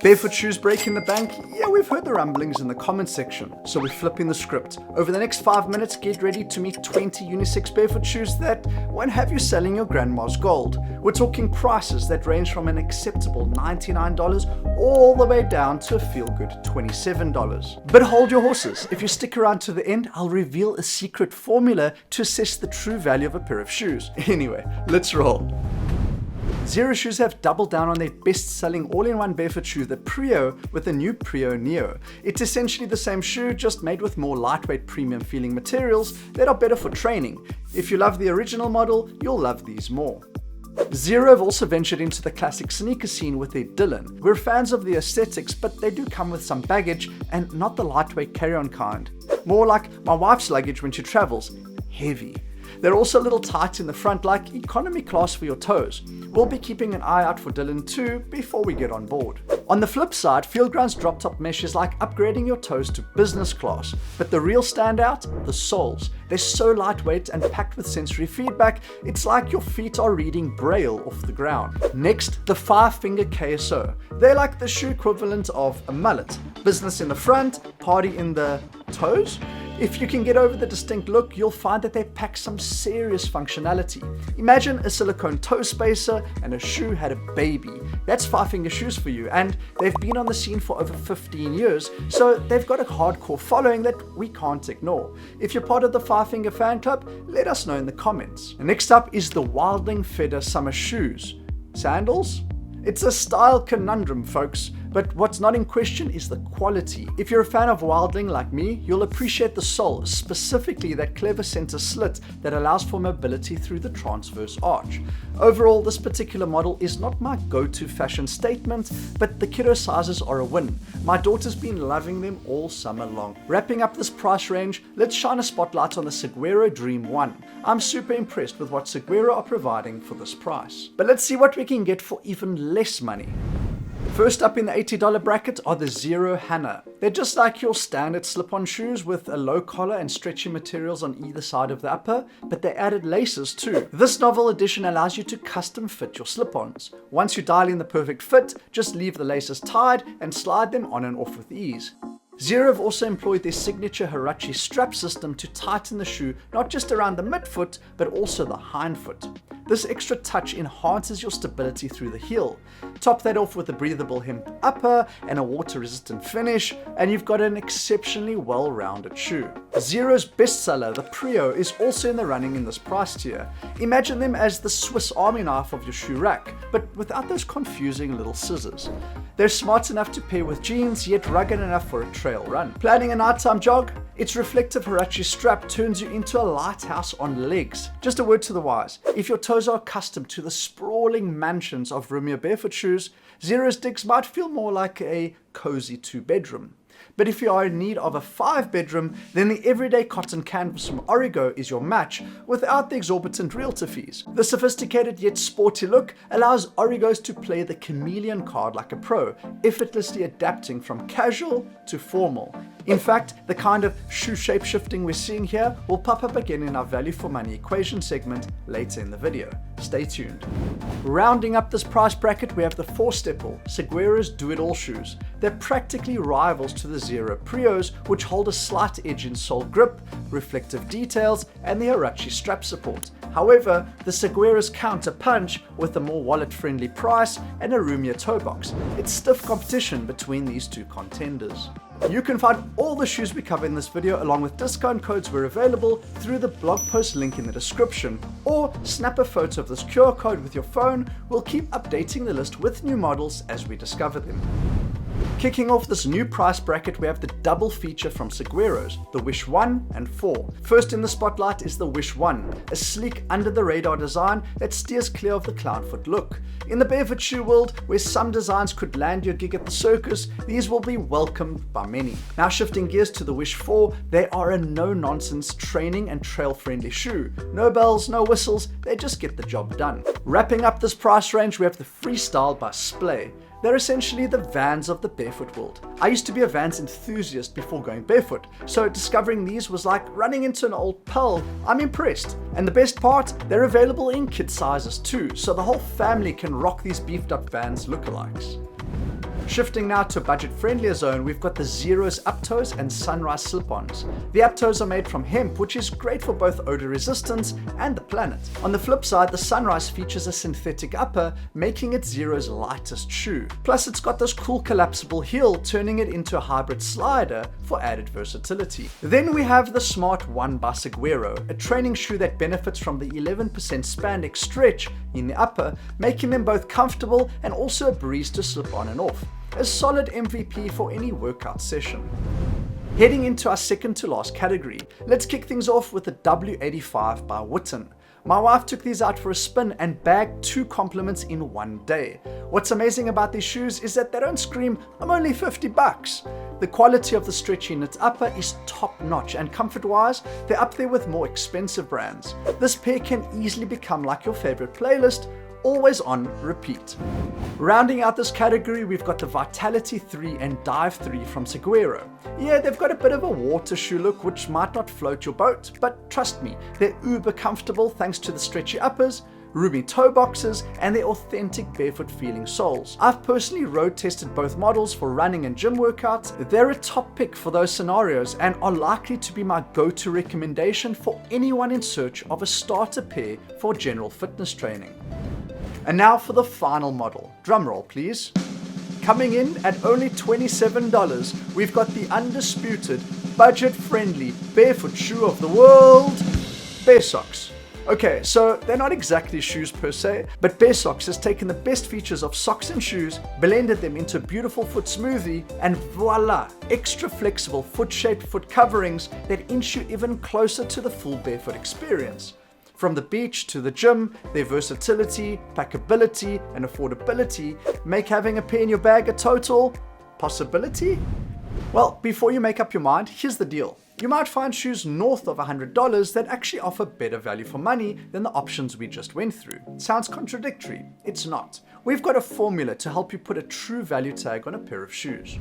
Barefoot shoes breaking the bank? Yeah, we've heard the rumblings in the comments section, so we're flipping the script. Over the next 5 minutes, get ready to meet 20 unisex barefoot shoes that won't have you selling your grandma's gold. We're talking prices that range from an acceptable $99 all the way down to a feel-good $27. But hold your horses. If you stick around to the end, I'll reveal a secret formula to assess the true value of a pair of shoes. Anyway, let's roll. Zero Shoes have doubled down on their best-selling all-in-one barefoot shoe, the Prio, with the new Prio Neo. It's essentially the same shoe, just made with more lightweight, premium-feeling materials that are better for training. If you love the original model, you'll love these more. Zero have also ventured into the classic sneaker scene with their Dylan. We're fans of the aesthetics, but they do come with some baggage, and not the lightweight carry-on kind. More like my wife's luggage when she travels. Heavy. They're also a little tight in the front, like economy class for your toes. We'll be keeping an eye out for Dylan too before we get on board. On the flip side, Fieldground's drop top mesh is like upgrading your toes to business class. But the real standout? The soles. They're so lightweight and packed with sensory feedback, it's like your feet are reading Braille off the ground. Next, the 5-finger KSO. They're like the shoe equivalent of a mullet. Business in the front, party in the toes. If you can get over the distinct look, you'll find that they pack some serious functionality. Imagine a silicone toe spacer and a shoe had a baby. That's 5-finger shoes for you, and they've been on the scene for over 15 years, so they've got a hardcore following that we can't ignore. If you're part of the 5-finger fan club, let us know in the comments. Next up is the Wildling Feather Summer Shoes. Sandals? It's a style conundrum, folks. But what's not in question is the quality. If you're a fan of Wildling like me, you'll appreciate the sole, specifically that clever center slit that allows for mobility through the transverse arch. Overall, this particular model is not my go-to fashion statement, but the kiddo sizes are a win. My daughter's been loving them all summer long. Wrapping up this price range, let's shine a spotlight on the Seguero Dream 1. I'm super impressed with what Seguero are providing for this price. But let's see what we can get for even less money. First up in the $80 bracket are the Zero Hannah. They're just like your standard slip-on shoes with a low collar and stretchy materials on either side of the upper, but they added laces too. This novel edition allows you to custom fit your slip-ons. Once you dial in the perfect fit, just leave the laces tied and slide them on and off with ease. Zero have also employed their signature Hirachi strap system to tighten the shoe not just around the midfoot, but also the hindfoot. This extra touch enhances your stability through the heel. Top that off with a breathable hemp upper and a water-resistant finish, and you've got an exceptionally well-rounded shoe. Zero's bestseller, the Prio, is also in the running in this price tier. Imagine them as the Swiss Army knife of your shoe rack, but without those confusing little scissors. They're smart enough to pair with jeans, yet rugged enough for a trail run. Planning a nighttime jog? Its reflective Hirachi strap turns you into a lighthouse on legs. Just a word to the wise, if your toes are accustomed to the sprawling mansions of roomier barefoot shoes, Zero's digs might feel more like a cozy 2-bedroom. But if you are in need of a 5-bedroom, then the everyday cotton canvas from Origo is your match without the exorbitant realtor fees. The sophisticated yet sporty look allows Origos to play the chameleon card like a pro, effortlessly adapting from casual to formal. In fact, the kind of shoe shape shifting we're seeing here will pop up again in our value for money equation segment later in the video. Stay tuned. Rounding up this price bracket, we have the 4-stepper Seguero's do-it-all shoes. They're practically rivals to the Zero Prios, which hold a slight edge in sole grip, reflective details, and the Hirachi strap support. However, the Segueros counter punch with a more wallet-friendly price and a roomier toe box. It's stiff competition between these two contenders. You can find all the shoes we cover in this video along with discount codes where available through the blog post link in the description, or snap a photo of this QR code with your phone. We'll keep updating the list with new models as we discover them. Kicking off this new price bracket, we have the double feature from Segueros, the Wish 1 and 4. First in the spotlight is the Wish 1, a sleek under-the-radar design that steers clear of the clownfoot look. In the barefoot shoe world, where some designs could land your gig at the circus, these will be welcomed by many. Now shifting gears to the Wish 4, they are a no-nonsense training and trail-friendly shoe. No bells, no whistles, they just get the job done. Wrapping up this price range, we have the Freestyle by Splay. They're essentially the Vans of the barefoot world. I used to be a Vans enthusiast before going barefoot, so discovering these was like running into an old pal. I'm impressed. And the best part, they're available in kid sizes too, so the whole family can rock these beefed up Vans lookalikes. Shifting now to a budget-friendlier zone, we've got the Zeros Uptoes and Sunrise Slip-Ons. The Uptoes are made from hemp, which is great for both odor resistance and the planet. On the flip side, the Sunrise features a synthetic upper, making it Zero's lightest shoe. Plus, it's got this cool collapsible heel, turning it into a hybrid slider for added versatility. Then we have the Smart 1 by Seguero, a training shoe that benefits from the 11% spandex stretch in the upper, making them both comfortable and also a breeze to slip on and off. A solid MVP for any workout session. Heading into our second to last category, let's kick things off with the W85 by Witten. My wife took these out for a spin and bagged 2 compliments in one day. What's amazing about these shoes is that they don't scream, "I'm only $50." The quality of the stretch in its upper is top notch, and comfort wise, they're up there with more expensive brands. This pair can easily become like your favorite playlist, always on repeat. Rounding out this category, we've got the Vitality 3 and Dive 3 from Seguero. Yeah, they've got a bit of a water shoe look which might not float your boat, but trust me, they're uber comfortable thanks to the stretchy uppers, roomy toe boxes, and their authentic barefoot feeling soles. I've personally road tested both models for running and gym workouts. They're a top pick for those scenarios and are likely to be my go-to recommendation for anyone in search of a starter pair for general fitness training. And now for the final model. Drumroll, please. Coming in at only $27, we've got the undisputed, budget-friendly barefoot shoe of the world, Bare Socks. Okay, so they're not exactly shoes per se, but Bare Socks has taken the best features of socks and shoes, blended them into a beautiful foot smoothie, and voila, extra flexible foot-shaped foot coverings that inch you even closer to the full barefoot experience. From the beach to the gym, their versatility, packability, and affordability make having a pair in your bag a total possibility. Well, before you make up your mind, here's the deal. You might find shoes north of $100 that actually offer better value for money than the options we just went through. Sounds contradictory. It's not. We've got a formula to help you put a true value tag on a pair of shoes.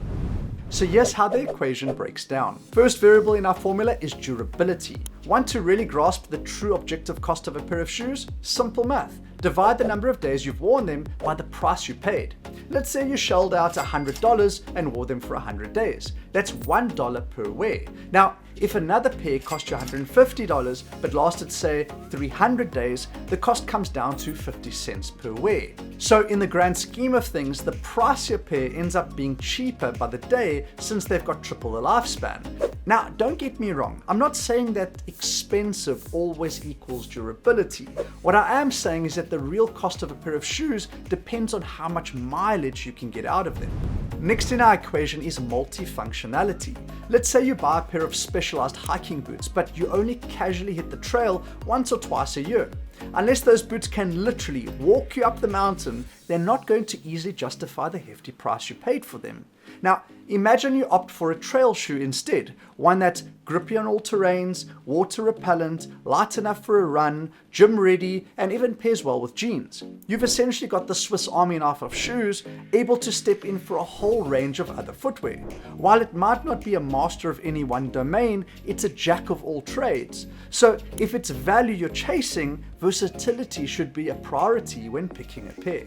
So here's how the equation breaks down. First variable in our formula is durability. Want to really grasp the true objective cost of a pair of shoes? Simple math. Divide the number of days you've worn them by the price you paid. Let's say you shelled out $100 and wore them for 100 days. That's $1 per wear. Now, if another pair cost you $150 but lasted, say, 300 days, the cost comes down to 50 cents per wear. So in the grand scheme of things, the pricier pair ends up being cheaper by the day since they've got triple the lifespan. Now, don't get me wrong, I'm not saying that expensive always equals durability. What I am saying is that the real cost of a pair of shoes depends on how much mileage you can get out of them. Next in our equation is multifunctionality. Let's say you buy a pair of specialized hiking boots, but you only casually hit the trail once or twice a year. Unless those boots can literally walk you up the mountain, they're not going to easily justify the hefty price you paid for them. Now, imagine you opt for a trail shoe instead, one that's grippy on all terrains, water repellent, light enough for a run, gym ready, and even pairs well with jeans. You've essentially got the Swiss Army knife of shoes, able to step in for a whole range of other footwear. While it might not be a master of any one domain, it's a jack of all trades. So if it's value you're chasing, versatility should be a priority when picking a pair.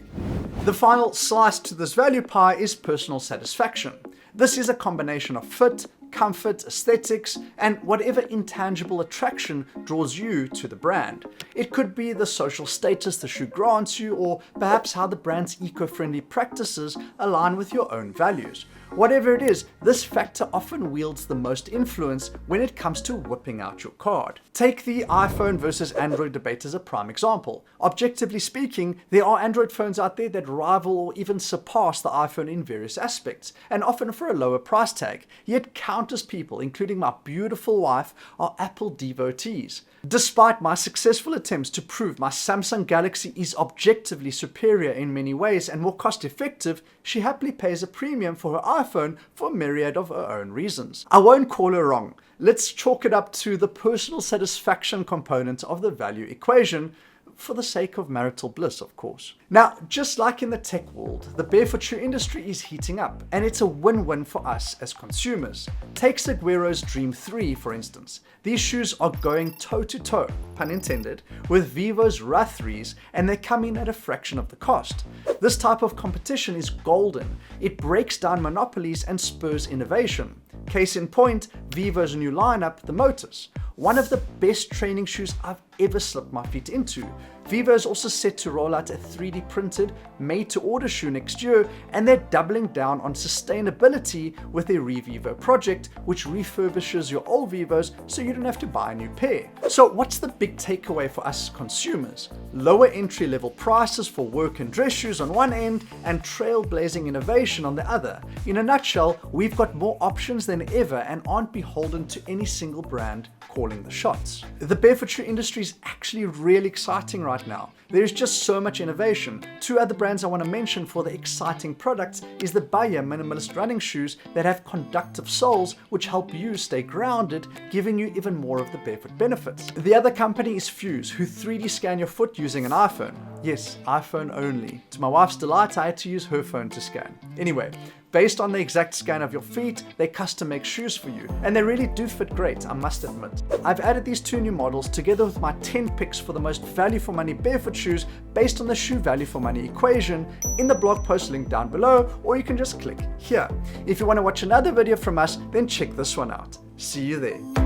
The final slice to this value pie is personal satisfaction. This is a combination of fit, comfort, aesthetics, and whatever intangible attraction draws you to the brand. It could be the social status the shoe grants you, or perhaps how the brand's eco-friendly practices align with your own values. Whatever it is, this factor often wields the most influence when it comes to whipping out your card. Take the iPhone versus Android debate as a prime example. Objectively speaking, there are Android phones out there that rival or even surpass the iPhone in various aspects, and often for a lower price tag. Yet countless people, including my beautiful wife, are Apple devotees. Despite my successful attempts to prove my Samsung Galaxy is objectively superior in many ways and more cost effective, she happily pays a premium for her iPhone for a myriad of her own reasons. I won't call her wrong. Let's chalk it up to the personal satisfaction component of the value equation, for the sake of marital bliss, of course. Now, just like in the tech world, the barefoot shoe industry is heating up, and it's a win-win for us as consumers. Take Seguero's Dream 3, for instance. These shoes are going toe-to-toe, pun intended, with Vivo's Ruth 3s, and they come in at a fraction of the cost. This type of competition is golden. It breaks down monopolies and spurs innovation. Case in point, Vivo's new lineup, the Motus. One of the best training shoes I've ever slipped my feet into. Vivo is also set to roll out a 3D printed, made-to-order shoe next year, and they're doubling down on sustainability with their Revivo project, which refurbishes your old Vivos so you don't have to buy a new pair. So what's the big takeaway for us consumers? Lower entry-level prices for work and dress shoes on one end, and trailblazing innovation on the other. In a nutshell, we've got more options than ever and aren't beholden to any single brand calling the shots. The barefoot shoe industry is actually really exciting right now. There's just so much innovation. Two other brands I want to mention for the exciting products is the Bayer minimalist running shoes that have conductive soles which help you stay grounded, giving you even more of the barefoot benefits. The other company is Fuse, who 3D scan your foot using an iPhone. Yes, iPhone only. To my wife's delight, I had to use her phone to scan. Anyway, based on the exact scan of your feet, they custom make shoes for you, and they really do fit great, I must admit. I've added these two new models together with my 10 picks for the most value for money barefoot shoes based on the shoe value for money equation in the blog post link down below, or you can just click here. If you want to watch another video from us, then check this one out. See you there.